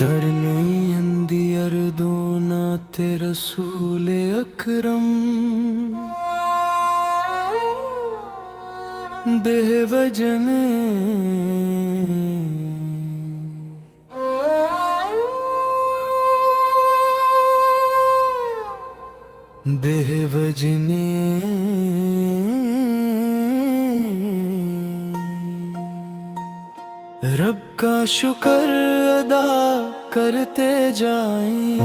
धरनी अंदियर दोना ते रसूल अकरम देह वजने देह वजने रब का शुक्र अदा करते जाएं,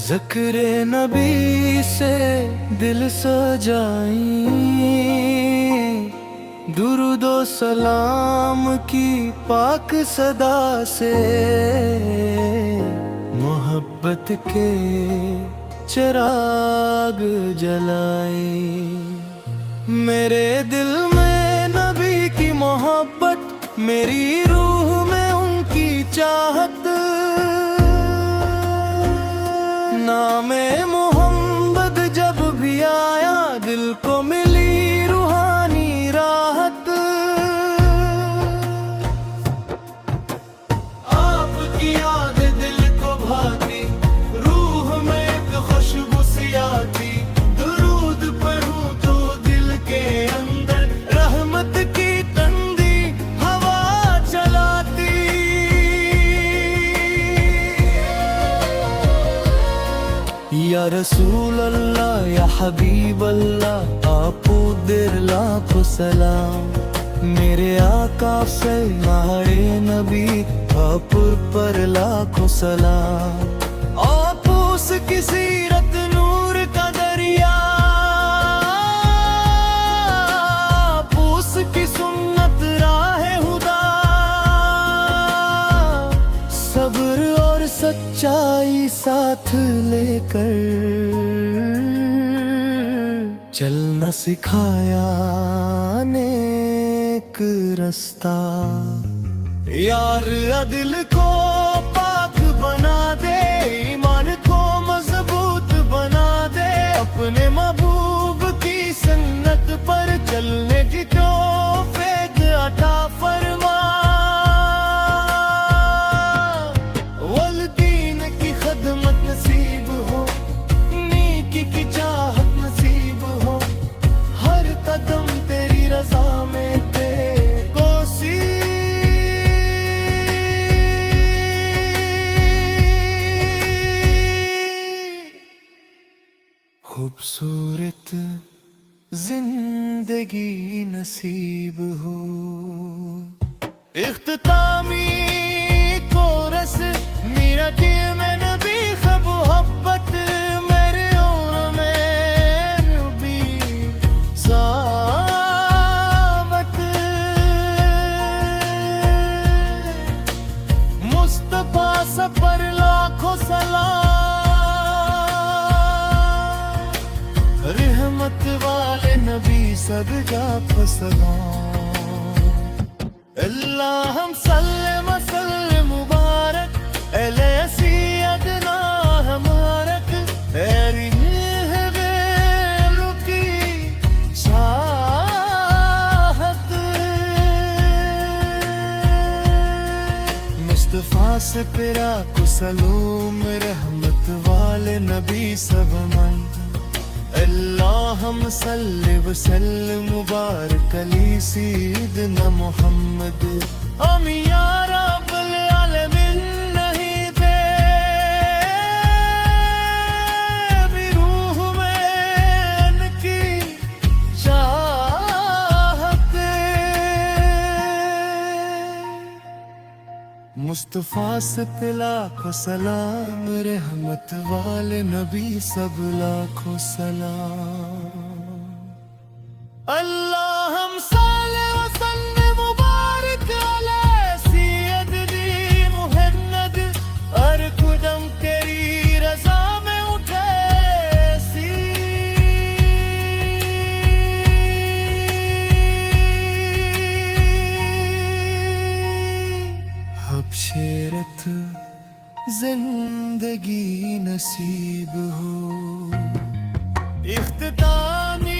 ज़िक्र नबी से दिल सजाएं, दुरूदो सलाम की पाक सदा से मोहब्बत के चिराग जलाए। मेरे दिल में नबी की मोहब्बत, मेरी रूह में उनकी चाहत, नामे मोहम्मद जब भी आया दिल को मिली रूहानी राहत। आपकी याद दिल को भाती, रूह में एक खुशबू सी आती, दुरूद पढ़ूं तो दिल के अंदर रहमत की ठंडी हवा चलाती। या रसूल अल्लाह या हबीब अल्लाह, आपो देर लाखों सलाम। मेरे आका सरमाए नबी, आपुर पर लाखों सलाम। आपो उसकी सीरत नूर का दरिया, आपो उसकी सुन्नत राह हुदा, सब्र और सच्चाई साथ लेकर चलना सिखाया नेक रास्ता। यार दिल को पाक बना दे, ईमान को मजबूत बना दे, अपने महबूब की सुन्नत पर चलने की तौफीक अता फरमा। वल्दीन की खदमत नसीब हो, नेकी की चाहत नसीब हो, हर कदम तेरी रज़ा में ते कोसी। खूबसूरत जिंदगी नसीब हो, इख्तितामी कोरस मेरा दिल में नबी का मोहब्बत, मेरे और में नबी सावत। मुस्तफा सफर लाखों सलाम, रहमत वाले नबी सदका फसलाम। अल्लाहुम्मा सल्ली व सल्लिम मुबारक अले सय्यदना हमारक, तेरी है गैरों की चाहत। मुस्तफा से तेरा को सलाम, रहमत वाले नबी सब मन। अल्लाहुम्मा सल्ली व सल्लिम मुबारक अली सय्यदना मुहम्मद। हम या रब्बुल आलमीन नहीं थे भी रूह में उनकी चाहत। मुस्तफा से लाखों सलाम, रहमत वाले नबी सब लाखों सलाम। अल्लाहुम्मा सल्ली व सल्लिम मुबारक अला सय्यदना मुहम्मद, हर कदम तेरी रज़ा में उठे सी। हबशेरत जिंदगी नसीब हो, इख्तितामी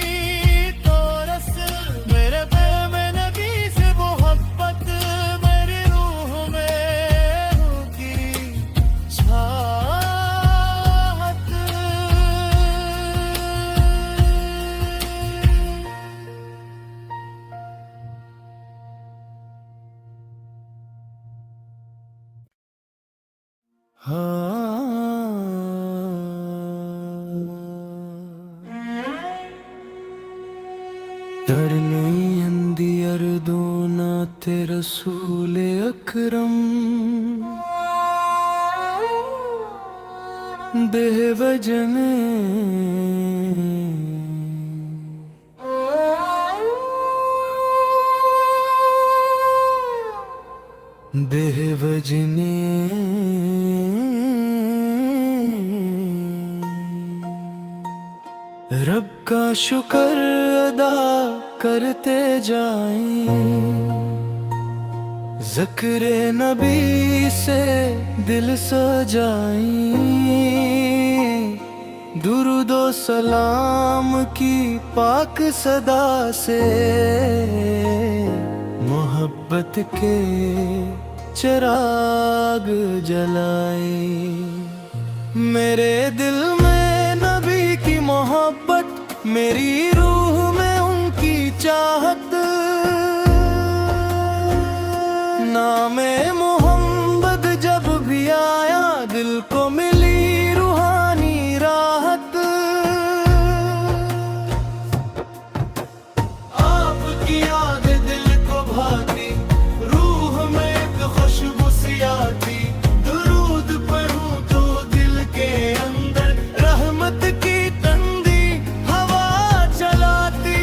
तड़ने अंदियर दोना ते रसूल अकरम बेवजने बेवजने रब का शुक्र अदा करते जाएं, ज़िक्र नबी से दिल सजाएं, दुरूदो सलाम की पाक सदा से मोहब्बत के चिराग जलाए। मेरे दिल में नबी की मोहब्बत, मेरी रूह में उनकी चाहत, नामे मोहम्मद जब भी आया दिल को मिली रूहानी राहत। आपकी याद दिल को भाती, रूह में एक खुशबू सी आती, दुरूद पढ़ूं तो दिल के अंदर रहमत की तंदी हवा चलाती।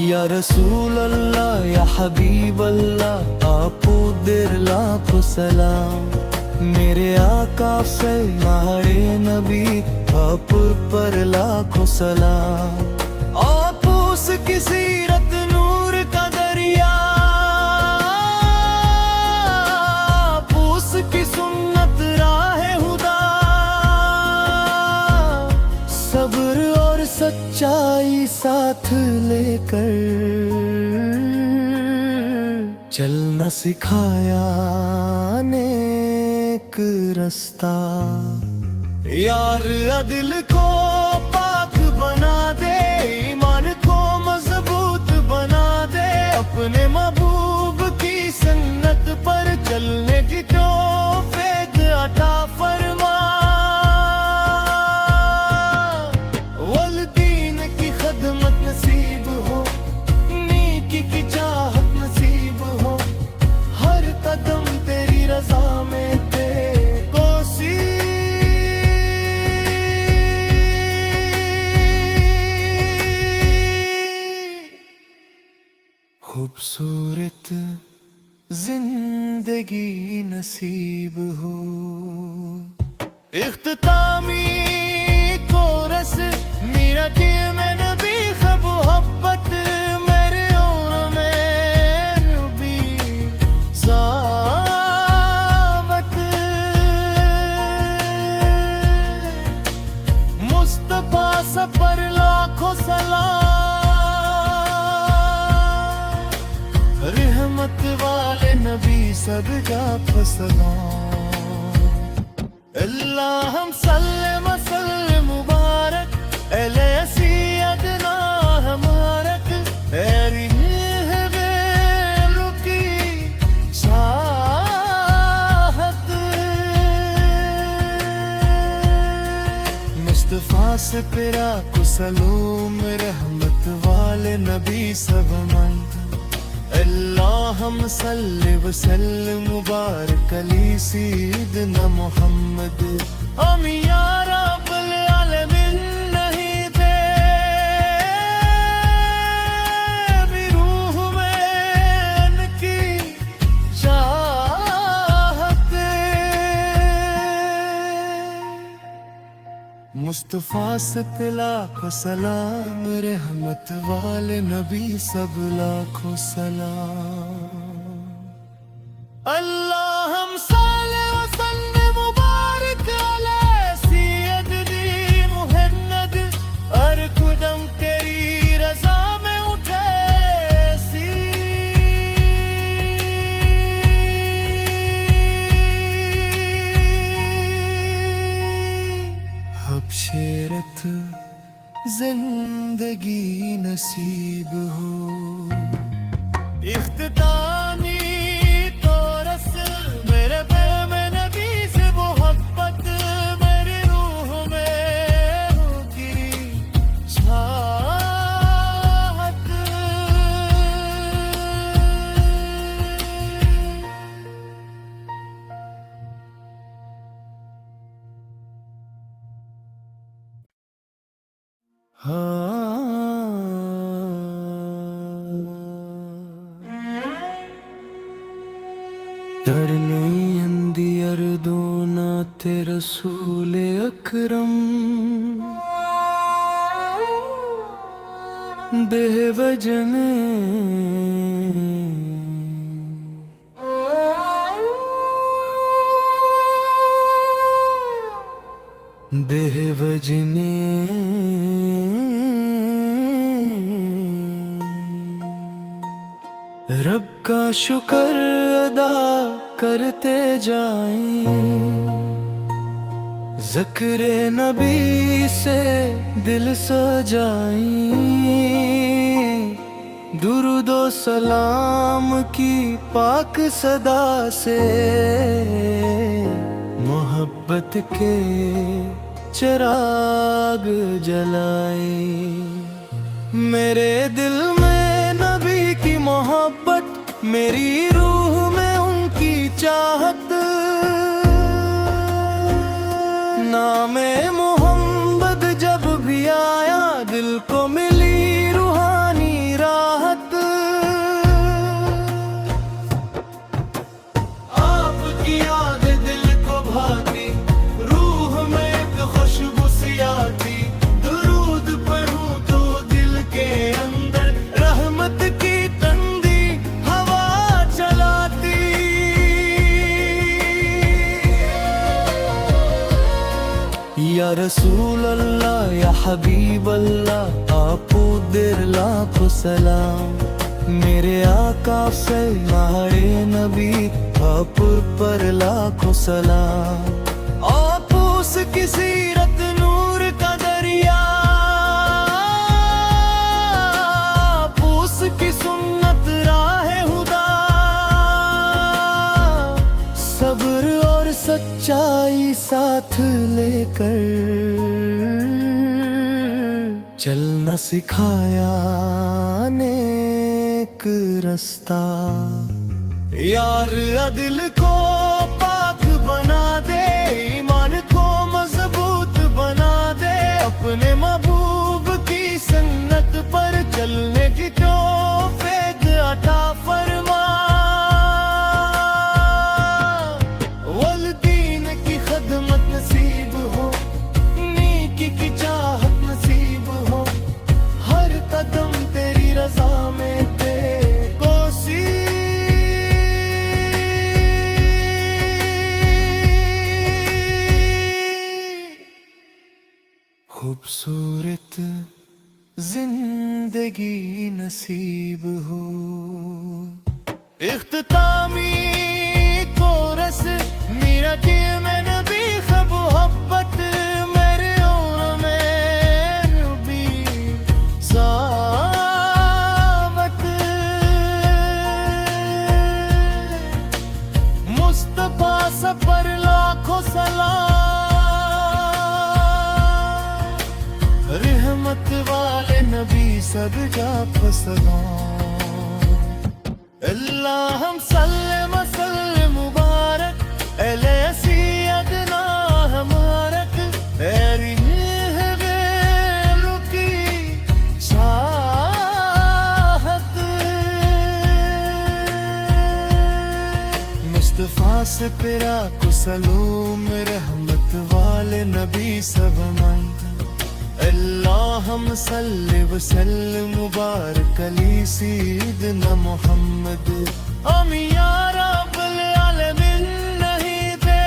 या रसूल अल्लाह या हबीब अल्लाह, आपो देर लाखों सलाम। मेरे आका सरमारे नबी, आप पर लाखों सलाम। आप उसकी सीरत नूर का दरिया, आप उसकी सुन्नत राह हुदा, सब्र और सच्चाई साथ लेकर चलना सिखाया नेक रास्ता। यार दिल को पाक बना दे, ईमान को मजबूत बना दे, अपने महबूब की सुन्नत पर चलने की तौफीक अता फरमा। वल्दीन की खदमत नसीब हो, नेकी की चाहत नसीब हो, हर कदम तेरी रज़ा में ते कोसी। खूबसूरत जिंदगी नसीब हो। इख्तितामी कोरस मेरा के में नबी का मोहब्बत, मेरे और में नबी सावत। मुस्तफा सफर लाखों सलाम, रहमत वाले नबी सबका सलाम। अल्लाहुम सल्ले वसल्ले मुबारक अले सय्यदना हमारक, तेरी है वेलु की चाहत। मुस्तफा से तेरा को सलाम, रहमत वाले नबी सब मन। अल्लाहुम सल्ले वसल्ले मुबारक अली सय्यदना मुहम्मद। हम या रब्बुल आलमीन नहीं थे भी रूह में उनकी चाहत। मुस्तफा से लाखों सलाम, रहमत वाले नबी सब लाखों सलाम। अल्लाहुम सल्ले वसल्ले मुबारक अला सय्यदी मुहम्मद, हर कदम तेरी रज़ा में उठे सी। हबशेरत जिंदगी नसीब हो। इख्तितामी तो रस्ल मेरे पे में नबी से मोहब्बत, मेरी रूह में तरने अंदियर दो नाते रसूल अकरम बेवजने बेवजने रब का शुक्र अदा करते जाएं, ज़िक्र नबी से दिल सजाएं, दुरूदो सलाम की पाक सदा से मोहब्बत के चिराग जलाए। मेरे दिल में नबी की मोहब्बत, मेरी रूह में उनकी चाहत, नामे मोहम्मद जब भी आया दिल को मिली रूहानी राहत। आपकी याद दिल को भाती, रूह में एक खुशबू सी आती, दुरूद पढ़ूं तो दिल के अंदर रहमत की ठंडी हवा चलाती। या रसूल अल्लाह या हबीब अल्लाह, आपको देर लाखों सलाम। मेरे आका से मारे नबी, आप पर लाखों सलाम। आप उसकी सीरत नूर का दरिया, आप उसकी सुन्नत राह हुदा, सब्र और सच्चाई साथ लेकर चलना सिखाया नेक रास्ता। यार दिल को पाक बना दे, ईमान को मजबूत बना दे, अपने महबूब की सुन्नत पर चलने की तौफीक अता फरमा। वल्दीन की खदमत नसीब हो, नेकी की चाहत नसीब हो, हर कदम तेरी रज़ा में ते कोसी। खूबसूरत जिंदगी नसीब हो, इख्तितामी कोरस मेरा के मैं नबी ख़ब मोहब्बत, मेरे और में नबी सावत। मुस्तफा सफर लाखों सलाम, रहमत वाले नबी सब जा सलाम। अल्लाहुम सल्ले वसल्लिम मुबारक अले सय्यदना हमारक, तेरी मेहर की चाहत। मुस्तफा से तेरा को सलाम, रहमत वाले नबी सब मन। अल्लाहुम्मा सल्ली वसल्लिम मुबारक अली सय्यदना मुहम्मद। हम या रब्बुल आलमीन नहीं थे,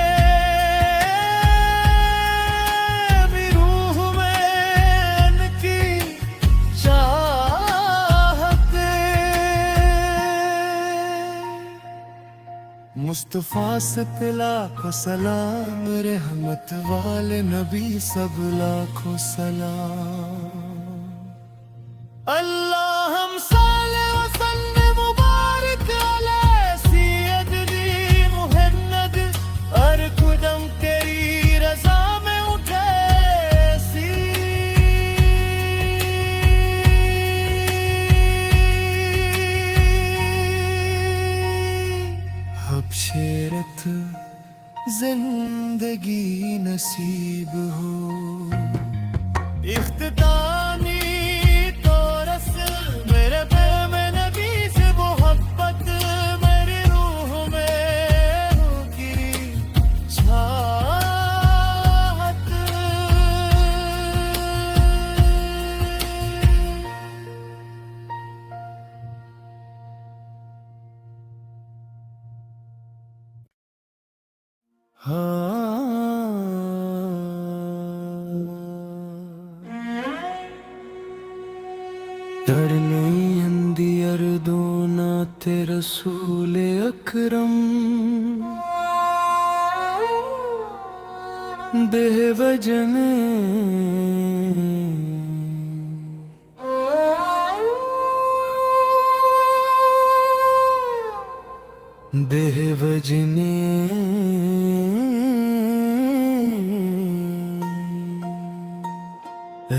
भी रूह में उनकी चाहत। मुस्तफा से लाखों सलाम, रहमत वाले नबी सब लाखों सलाम। अल्लाहुम्मा सल्ली वसल्लिम मुबारक अला सय्यदना मुहम्मद, हर कदम तेरी रज़ा में उठे सी। हबशरत जिंदगी नसीब हो, इख्तितामी डर नहीं अंधी अर्दो ना ते रसूल अकरम देह वजने देह वजने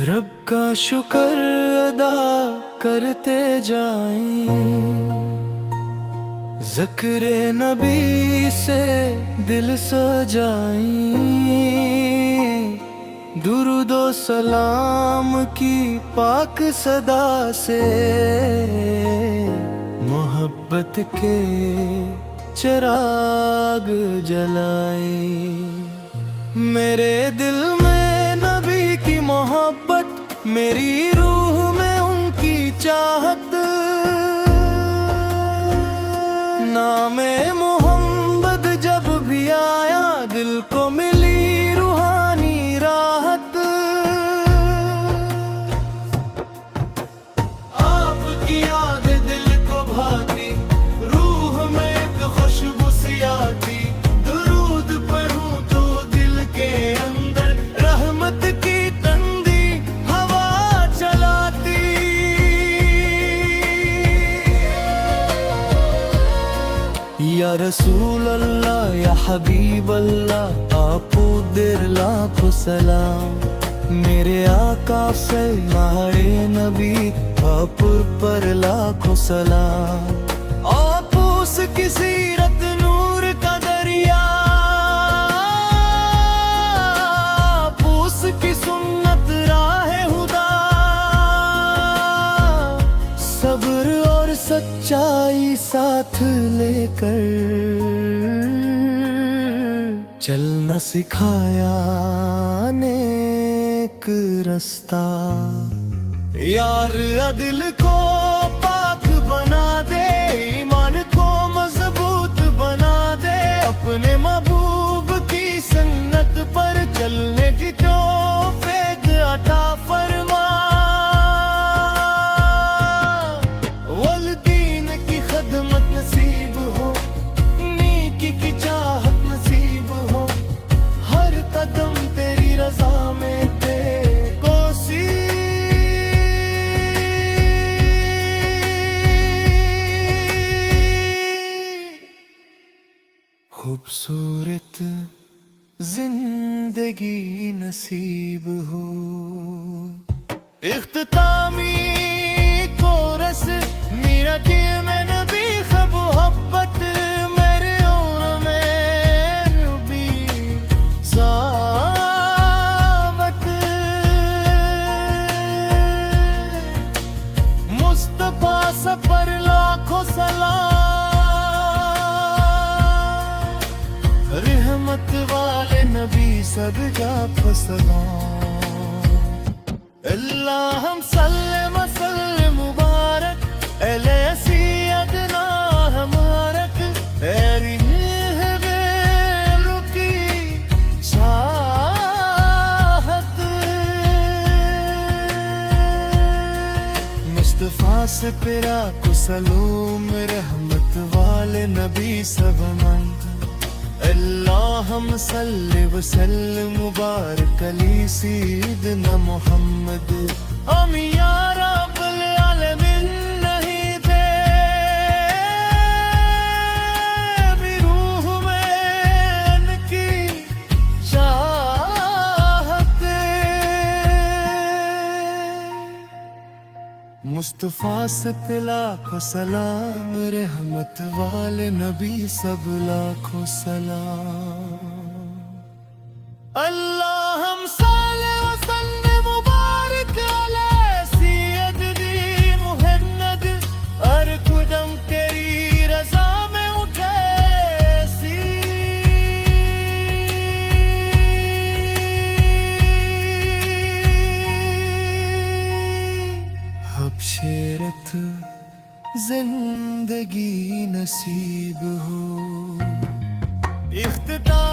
रब का शुक्र अदा करते जाएं, ज़िक्र नबी से दिल सजाएं, दुरूदो सलाम की पाक सदा से मोहब्बत के चिराग जलाए। मेरे दिल में नबी की मोहब्बत, मेरी रूह में उनकी चाहत, नामे मोहम्मद जब भी आया दिल को मिली रूहानी राहत। आपकी याद दिल को भाती, रूह में एक खुशबू सी आती, दुरूद पढ़ूं तो दिल के अंदर रहमत की तंदी हवा चलाती। या रसूल अल्लाह या हबीब अल्लाह आपो देर लाखों सलाम। मेरे आका फरमाए नबी आपुर पर लाखों सलाम। आप उसकी सीरत नूर का दरिया, आप उसकी सुन्नत राह हुदा, सब्र और सच्चाई साथ लेकर चलना सिखाया नेक रास्ता। यार दिल को पाक बना दे, ईमान को मजबूत बना दे, अपने महबूब की सुन्नत पर चलने की तौफीक अता फरमा। वल्दीन की खदमत नसीब हो, नेकी की चाहत नसीब हो, हर कदम तेरी रजा में दे कोसी। खूबसूरत जिंदगी नसीब हो। इख्तितामी कोरस मेरा दिल में नबी खब मोहब्बत, मेरे और में नबी सावत। मुस्तफा सफर लाखों सलाम, रहमत वाले नबी सब जा फसलाम। अल्लाहुम्मा सल्ली व सल्लिम मुबारक अले सय्यदना हमारक, तेरी महबूब की चाहत। मुस्तफा से पिरा को सलाम, रहमत वाले नबी सब मन। अल्लाहुम्मा सल्ली व सल्लिम मुबारक अली सय्यदना मुहम्मद। हम या रब्बुल आलमीन नहीं थे भी रूह में उनकी चाहत। मुस्तफा से लाखों सलाम, रहमत वाले नबी सब लाखों सलाम। अल्लाहुम्मा सल्ली व सल्लिम मुबारक अला सय्यदना मुहम्मद। हर कदम तेरी रज़ा में उठे सी। हबशरत जिंदगी नसीब हो। इख्तितार